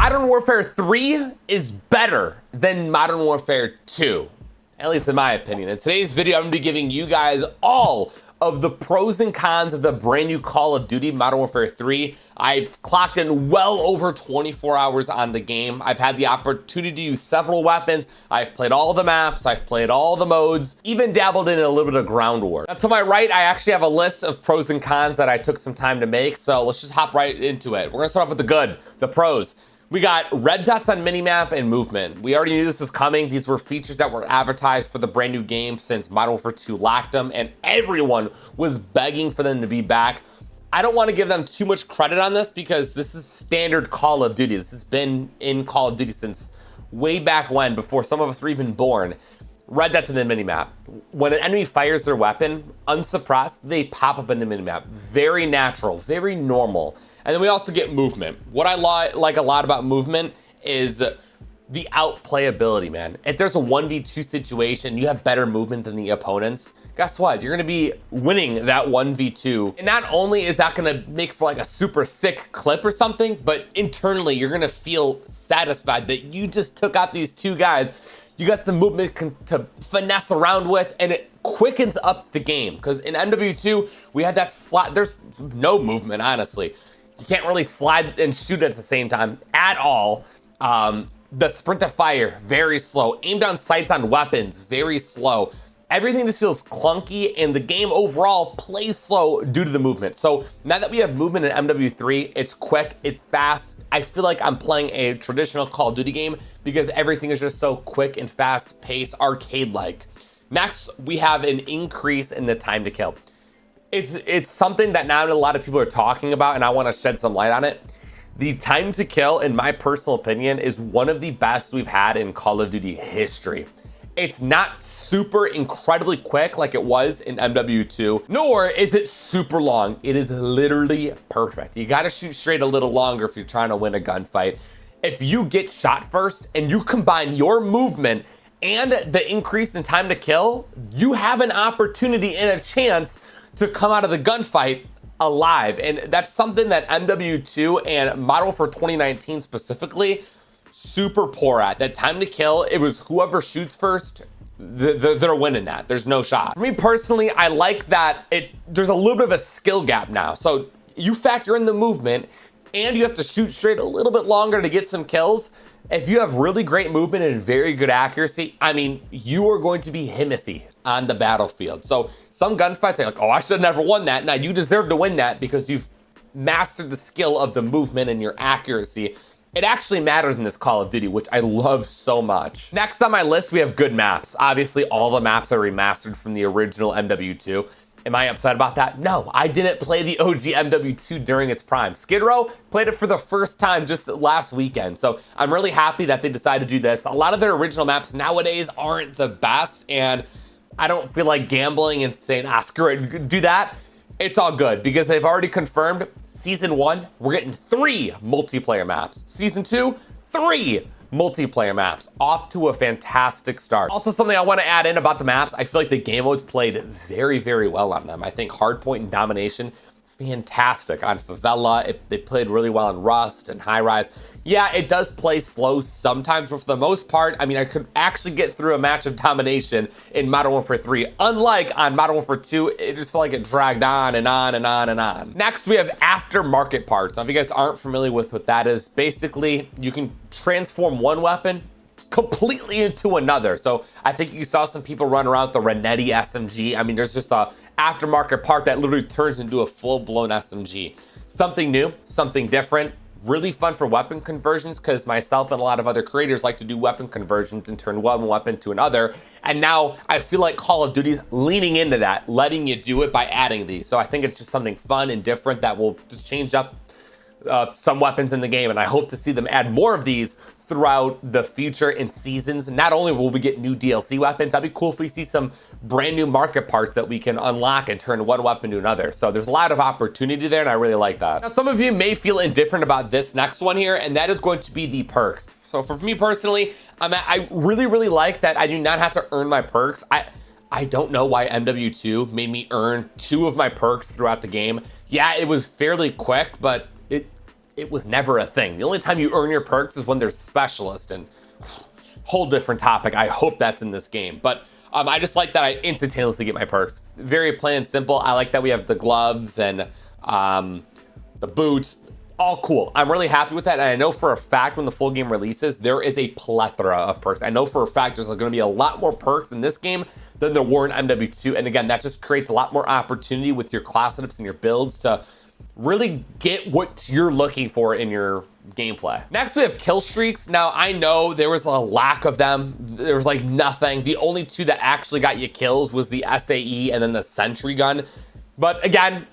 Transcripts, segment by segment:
Modern Warfare 3 is better than Modern Warfare 2, at least in my opinion. In today's video, I'm gonna be giving you guys all of the pros and cons of the brand new Call of Duty Modern Warfare 3. I've clocked in well over 24 hours on the game. I've had the opportunity to use several weapons. I've played all the maps. I've played all the modes, even dabbled in a little bit of ground war. Now, to my right, I actually have a list of pros and cons that I took some time to make. So let's just hop right into it. We're gonna start off with the good, the pros. We got red dots on minimap and movement. We already knew this was coming. These were features that were advertised for the brand new game since Modern Warfare 2 lacked them, and everyone was begging for them to be back. I don't want to give them too much credit on this because this is standard Call of Duty. This has been in Call of Duty since way back when, before some of us were even born. Red dots in the minimap. When an enemy fires their weapon, unsuppressed, they pop up in the minimap. Very natural, very normal. And then we also get movement. What I like a lot about movement is the outplayability, man. If there's a 1v2 situation, you have better movement than the opponents, guess what? You're gonna be winning that 1v2. And not only is that gonna make for like a super sick clip or something, but internally you're gonna feel satisfied that you just took out these two guys. You got some movement to finesse around with, and it quickens up the game. Because in MW2, we had that slot. There's no movement, honestly. You can't really slide and shoot at the same time at all. The sprint to fire, very slow. Aim down sights on weapons, very slow. Everything just feels clunky, and the game overall plays slow due to the movement. So now that we have movement in MW3, it's quick, it's fast. I feel like I'm playing a traditional Call of Duty game because everything is just so quick and fast paced, arcade-like. Next, we have an increase in the time to kill. It's something that now a lot of people are talking about, and I want to shed some light on it. The time to kill, in my personal opinion, is one of the best we've had in Call of Duty history. It's not super incredibly quick like it was in MW2, nor is it super long. It is literally perfect. You got to shoot straight a little longer if you're trying to win a gunfight. If you get shot first and you combine your movement and the increase in time to kill, you have an opportunity and a chance to come out of the gunfight alive. And that's something that MW2 and Modern Warfare 2019 specifically super poor at. That time to kill, it was whoever shoots first, they're winning that. There's no shot. For me personally, I like that there's a little bit of a skill gap now. So you factor in the movement and you have to shoot straight a little bit longer to get some kills. If you have really great movement and very good accuracy, I mean, you are going to be Himothy on the battlefield. So some gunfights are like, oh, I should have never won that. Now you deserve to win that because you've mastered the skill of the movement and your accuracy. It actually matters in this Call of Duty, which I love so much. Next on my list, we have good maps. Obviously, all the maps are remastered from the original MW2. Am I upset about that? No, I didn't play the OG MW2 during its prime. Skid Row played it for the first time just last weekend. So I'm really happy that they decided to do this. A lot of their original maps nowadays aren't the best, and I don't feel like gambling and saying, screw it, do that. It's all good because they've already confirmed season 1, we're getting 3 multiplayer maps. Season 2, 3 multiplayer maps. Off to a fantastic start. Also, something I want to add in about the maps, I feel like the game modes played very, very well on them. I think Hardpoint and Domination, fantastic. On Favela, they played really well on Rust and High Rise. Yeah, it does play slow sometimes, but for the most part, I mean, I could actually get through a match of Domination in Modern Warfare 3. Unlike on Modern Warfare 2, it just felt like it dragged on and on and on and on. Next, we have aftermarket parts. Now, if you guys aren't familiar with what that is, basically, you can transform one weapon completely into another. So I think you saw some people run around with the Renetti SMG. I mean, there's just a aftermarket part that literally turns into a full-blown SMG. Something new, something different. Really fun for weapon conversions because myself and a lot of other creators like to do weapon conversions and turn one weapon to another. And now I feel like Call of Duty's leaning into that, letting you do it by adding these. So I think it's just something fun and different that will just change up some weapons in the game. And I hope to see them add more of these throughout the future in seasons. Not only will we get new DLC weapons, that'd be cool if we see some brand new market parts that we can unlock and turn one weapon to another. So there's a lot of opportunity there, and I really like that. Now, some of you may feel indifferent about this next one here, and that is going to be the perks. So for me personally, I really, really like that I do not have to earn my perks. I don't know why MW2 made me earn 2 of my perks throughout the game. Yeah, it was fairly quick, but it was never a thing. The only time you earn your perks is when there's specialist, and whole different topic. I hope that's in this game. But I just like that I instantaneously get my perks. Very plain and simple. I like that we have the gloves and the boots. All cool. I'm really happy with that. And I know for a fact when the full game releases, there is a plethora of perks. I know for a fact there's going to be a lot more perks in this game than there were in MW2. And again, that just creates a lot more opportunity with your class setups and your builds to really get what you're looking for in your gameplay. Next, we have kill streaks. Now, I know there was a lack of them. There was like nothing. The only two that actually got you kills was the SAE and then the sentry gun. But again,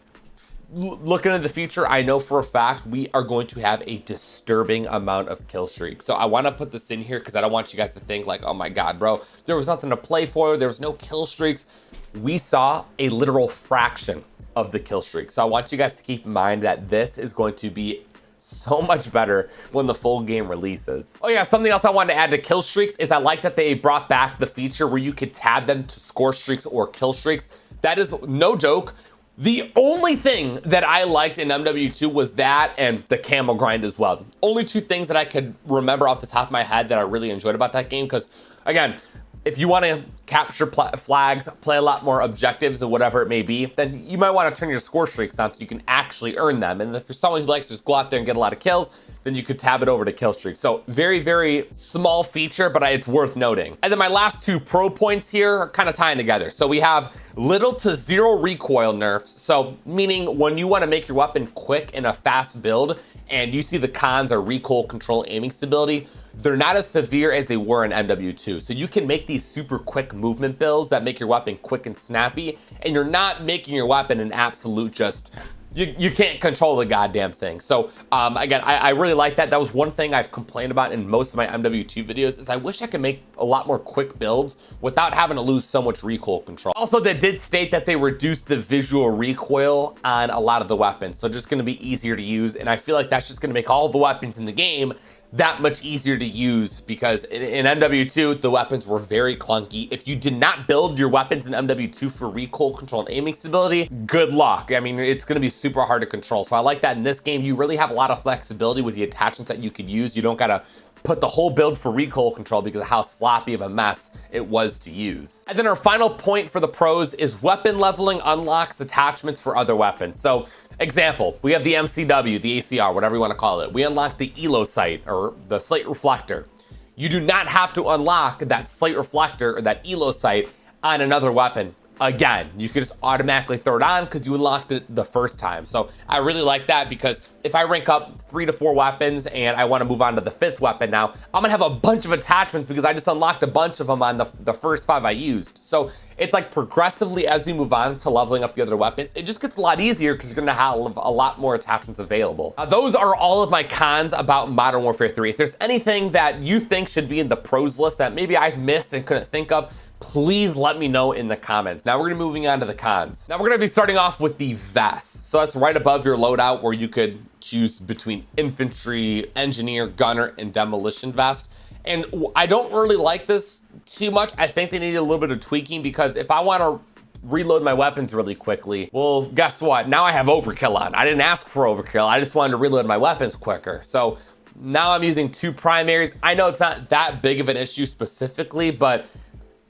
looking into the future, I know for a fact we are going to have a disturbing amount of kill streaks. So I want to put this in here because I don't want you guys to think like, oh my God, bro, there was nothing to play for. There was no kill streaks. We saw a literal fraction of the kill streak. So I want you guys to keep in mind that this is going to be so much better when the full game releases. Oh yeah, something else I wanted to add to kill streaks is I like that they brought back the feature where you could tab them to score streaks or kill streaks. That is no joke. The only thing that I liked in MW2 was that and the camel grind as well. Only two things that I could remember off the top of my head that I really enjoyed about that game, because again, if you want to capture flags, play a lot more objectives or whatever it may be, then you might want to turn your score streaks on so you can actually earn them. And if you're someone who likes to just go out there and get a lot of kills, then you could tab it over to kill streaks. So very, very small feature, but it's worth noting. And then my last two pro points here are kind of tying together. So we have little to zero recoil nerfs. So meaning when you want to make your weapon quick in a fast build and you see the cons are recoil control, aiming stability, they're not as severe as they were in MW2. So you can make these super quick movement builds that make your weapon quick and snappy, and you're not making your weapon an absolute just, you can't control the goddamn thing. So again, I really like that. That was one thing I've complained about in most of my MW2 videos is I wish I could make a lot more quick builds without having to lose so much recoil control. Also, they did state that they reduced the visual recoil on a lot of the weapons. So just gonna be easier to use. And I feel like that's just gonna make all the weapons in the game that much easier to use, because in MW2, the weapons were very clunky. If you did not build your weapons in MW2 for recoil control and aiming stability, good luck. I mean, it's gonna be super hard to control. So I like that in this game, you really have a lot of flexibility with the attachments that you could use. You don't gotta put the whole build for recoil control because of how sloppy of a mess it was to use. And then our final point for the pros is weapon leveling unlocks attachments for other weapons. So example, we have the MCW, the ACR, whatever you want to call it. We unlock the ELO sight or the slate reflector. You do not have to unlock that slate reflector or that ELO sight on another weapon. Again, you could just automatically throw it on because you unlocked it the first time. So I really like that, because if I rank up 3 to 4 weapons and I want to move on to the 5th weapon now, I'm gonna have a bunch of attachments because I just unlocked a bunch of them on the first 5 I used. So it's like progressively as we move on to leveling up the other weapons, it just gets a lot easier because you're gonna have a lot more attachments available. Those are all of my cons about Modern Warfare 3. If there's anything that you think should be in the pros list that maybe I missed and couldn't think of, please let me know in the comments. Now we're gonna be moving on to the cons. Now we're gonna be starting off with the vest. So that's right above your loadout where you could choose between infantry, engineer, gunner, and demolition vest. And I don't really like this too much. I think they need a little bit of tweaking, because if I wanna reload my weapons really quickly, well, guess what? Now I have overkill on. I didn't ask for overkill. I just wanted to reload my weapons quicker. So now I'm using 2 primaries. I know it's not that big of an issue specifically, but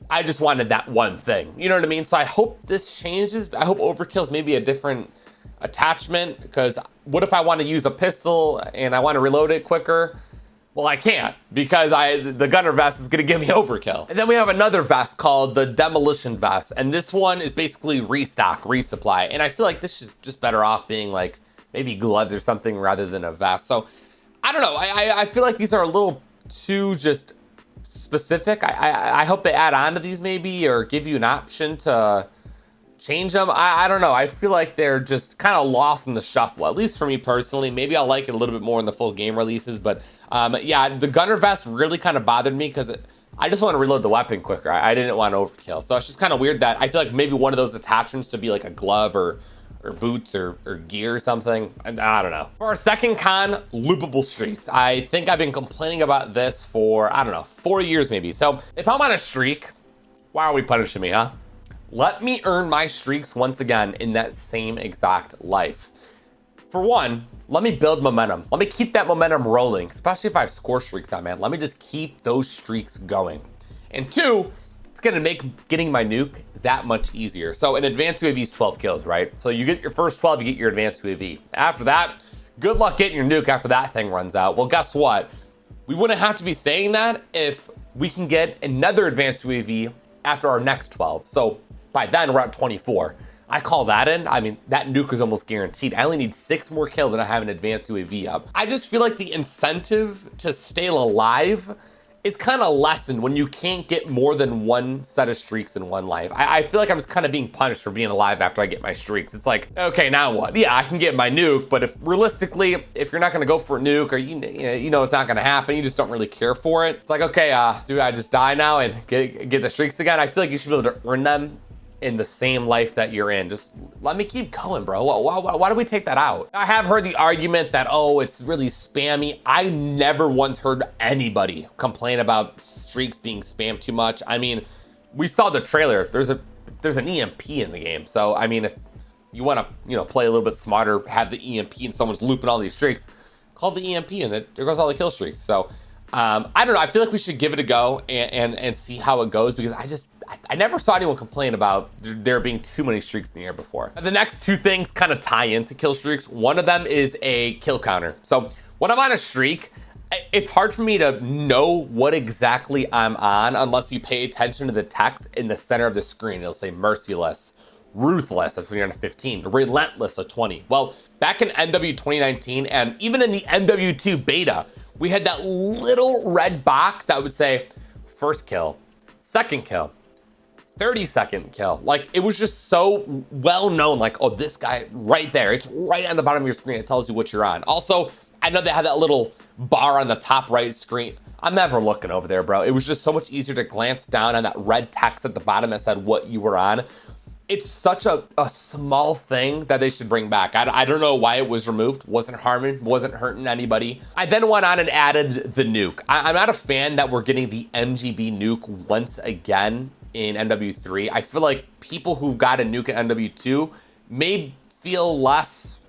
I just wanted that one thing. You know what I mean? So I hope this changes. I hope overkill is maybe a different attachment, because what if I want to use a pistol and I want to reload it quicker? Well, I can't, because the gunner vest is gonna give me overkill. And then we have another vest called the demolition vest. And this one is basically restock, resupply. And I feel like this is just better off being like maybe gloves or something rather than a vest. So I don't know, I feel like these are a little too just specific. I hope they add on to these maybe, or give you an option to change them. I don't know. I feel like they're just kind of lost in the shuffle, at least for me personally. Maybe I'll like it a little bit more in the full game releases, but yeah, the gunner vest really kind of bothered me because I just want to reload the weapon quicker. I didn't want overkill. So it's just kind of weird that I feel like maybe one of those attachments to be like a glove or boots or gear or something. I don't know. For our second con, loopable streaks. I think I've been complaining about this for, I don't know, 4 years maybe. So if I'm on a streak, why are we punishing me, huh? Let me earn my streaks once again in that same exact life. For one, let me build momentum. Let me keep that momentum rolling, especially if I have score streaks out, man. Let me just keep those streaks going. And two, it's gonna make getting my nuke that much easier. So an advanced UAV is 12 kills, right? So you get your first 12, you get your advanced UAV. After that, good luck getting your nuke after that thing runs out. Well, guess what? We wouldn't have to be saying that if we can get another advanced UAV after our next 12. So by then we're at 24. I call that in. I mean, that nuke is almost guaranteed. I only need 6 more kills and I have an advanced UAV up. I just feel like the incentive to stay alive is kind of lessened when you can't get more than one set of streaks in one life. I feel like I'm just kind of being punished for being alive after I get my streaks. It's like, okay, now what? Yeah, I can get my nuke, but if realistically, if you're not gonna go for a nuke or you know it's not gonna happen, you just don't really care for it. It's like, okay, do I just die now and get the streaks again? I feel like you should be able to earn them in the same life that you're in. Just let me keep going, bro. Why do we take that out? I have heard the argument that, oh, it's really spammy. I never once heard anybody complain about streaks being spammed too much. I mean, we saw the trailer. There's an EMP in the game. So, I mean, if you want to, play a little bit smarter, have the EMP and someone's looping all these streaks, call the EMP and there goes all the kill streaks. So, I don't know. I feel like we should give it a go and see how it goes, because I never saw anyone complain about there being too many streaks in the air before. The next two things kind of tie into kill streaks. One of them is a kill counter. So when I'm on a streak, it's hard for me to know what exactly I'm on unless you pay attention to the text in the center of the screen. It'll say merciless, ruthless, that's when you're on a 15, relentless, a 20. Well, back in MW 2019 and even in the MW2 beta, we had that little red box that would say first kill, second kill, 30-second kill. Like, it was just so well known, like, oh, this guy right there. It's right on the bottom of your screen. It tells you what you're on. Also, I know they have that little bar on the top right screen. I'm never looking over there, bro. It was just so much easier to glance down on that red text at the bottom that said what you were on. It's such a small thing that they should bring back. I don't know why it was removed. Wasn't harming, wasn't hurting anybody. I then went on and added the nuke. I'm not a fan that we're getting the MGB nuke once again in MW3. I feel like people who got a nuke in MW2 may feel less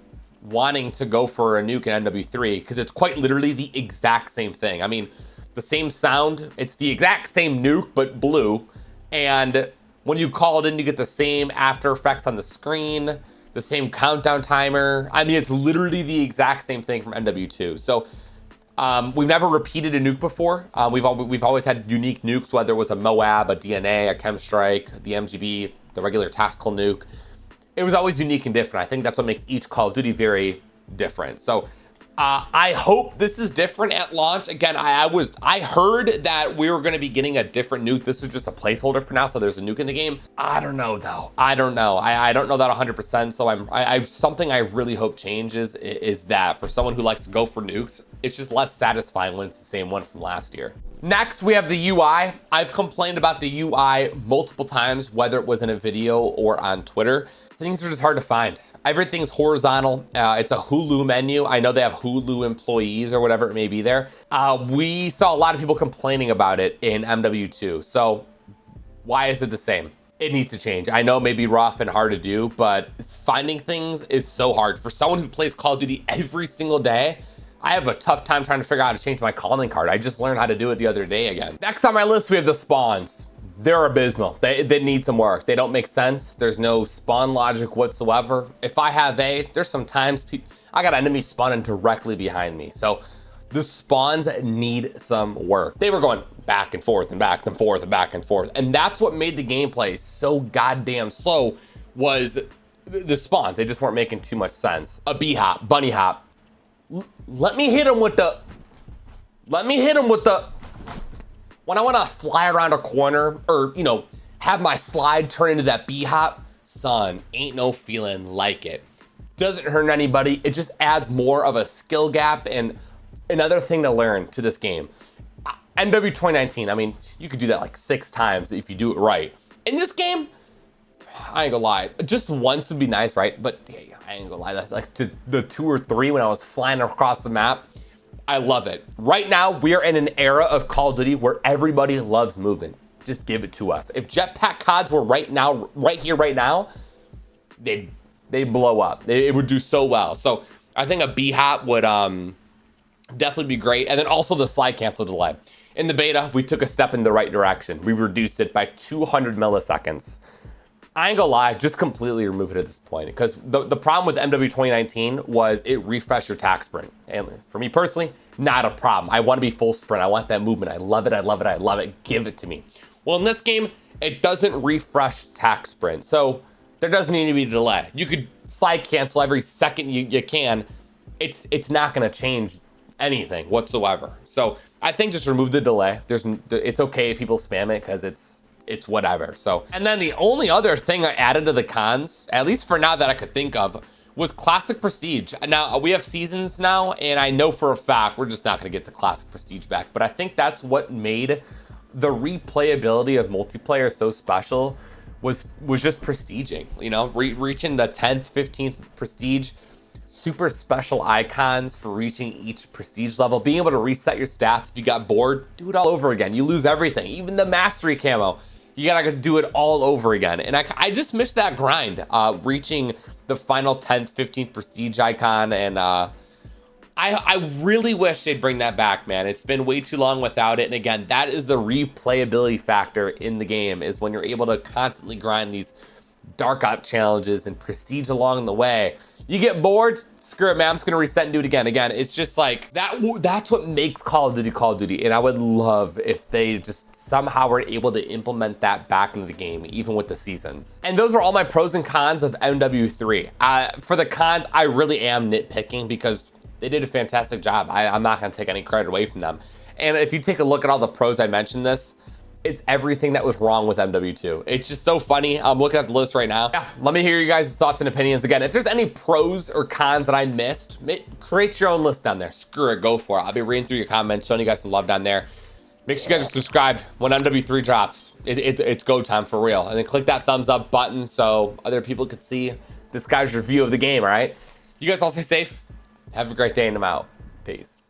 wanting to go for a nuke in MW3 because it's quite literally the exact same thing. I mean, the same sound, it's the exact same nuke, but blue. And when you call it in, you get the same after effects on the screen, the same countdown timer. I mean, it's literally the exact same thing from MW2. So we've never repeated a nuke before. We've always had unique nukes, whether it was a Moab, a DNA, a Chem Strike, the MGB, the regular tactical nuke. It was always unique and different. I think that's what makes each Call of Duty very different. So I hope this is different at launch. Again, I heard that we were going to be getting a different nuke. This is just a placeholder for now, so there's a nuke in the game. I don't know though. I don't know. I don't know that 100%. So something I really hope changes is that for someone who likes to go for nukes, it's just less satisfying when it's the same one from last year. Next, we have the UI. I've complained about the UI multiple times, whether it was in a video or on Twitter. Things are just hard to find. Everything's horizontal. It's a Hulu menu. I know they have Hulu employees or whatever it may be there. We saw a lot of people complaining about it in MW2. So why is it the same? It needs to change. I know it may be rough and hard to do, but finding things is so hard. For someone who plays Call of Duty every single day, I have a tough time trying to figure out how to change my calling card. I just learned how to do it the other day again. Next on my list, we have the spawns. They're abysmal. They need some work. They don't make sense. There's no spawn logic whatsoever. If I have there's sometimes I got enemies spawning directly behind me. So the spawns need some work. They were going back and forth and back and forth and back and forth. And that's what made the gameplay so goddamn slow was the spawns. They just weren't making too much sense. A B hop, bunny hop. Let me hit him with the when I want to fly around a corner or, have my slide turn into that B-hop, son, ain't no feeling like it. Doesn't hurt anybody. It just adds more of a skill gap and another thing to learn to this game. MW 2019, I mean, you could do that like 6 times if you do it right. In this game, I ain't gonna lie, just once would be nice, right? But yeah, I ain't gonna lie, that's like to the 2 or 3 when I was flying across the map. I love it. Right now, we are in an era of Call of Duty where everybody loves movement. Just give it to us. If jetpack CODs were right now, they'd blow up. It would do so well. So I think a B hop would definitely be great. And then also the slide cancel delay. In the beta, we took a step in the right direction. We reduced it by 200 milliseconds. I ain't gonna lie, just completely remove it at this point, because the problem with MW 2019 was it refreshed your tack sprint. And for me personally, not a problem. I want to be full sprint. I want that movement. I love it. I love it. I love it. Give it to me. Well, in this game, it doesn't refresh tack sprint. So there doesn't need to be a delay. You could slide cancel every second you can. It's not gonna change anything whatsoever. So I think just remove the delay. It's okay if people spam it, because it's whatever. So, and then the only other thing I added to the cons, at least for now that I could think of, was classic prestige. Now we have seasons now, and I know for a fact we're just not going to get the classic prestige back, but I think that's what made the replayability of multiplayer so special, was just prestiging, you know, reaching the 10th 15th prestige, super special icons for reaching each prestige level, being able to reset your stats. If you got bored, do it all over again. You lose everything, even the mastery camo. You gotta do it all over again. And I just missed that grind, reaching the final 10th, 15th prestige icon. And I really wish they'd bring that back, man. It's been way too long without it. And again, that is the replayability factor in the game, is when you're able to constantly grind these dark op challenges and prestige along the way. You get bored, screw it, man, I'm just gonna reset and do it again. Again, it's just like that's what makes Call of Duty. And I would love if they just somehow were able to implement that back into the game, even with the seasons. And those are all my pros and cons of MW3. For the cons, I really am nitpicking, because they did a fantastic job. I'm not gonna take any credit away from them. And if you take a look at all the pros I mentioned this, it's everything that was wrong with MW2. It's just so funny. I'm looking at the list right now. Yeah, let me hear you guys' thoughts and opinions. Again, if there's any pros or cons that I missed, create your own list down there. Screw it, go for it. I'll be reading through your comments, showing you guys some love down there. Make sure you guys are subscribed when MW3 drops. It's go time for real. And then click that thumbs up button so other people could see this guy's review of the game, all right? You guys all stay safe. Have a great day, and I'm out. Peace.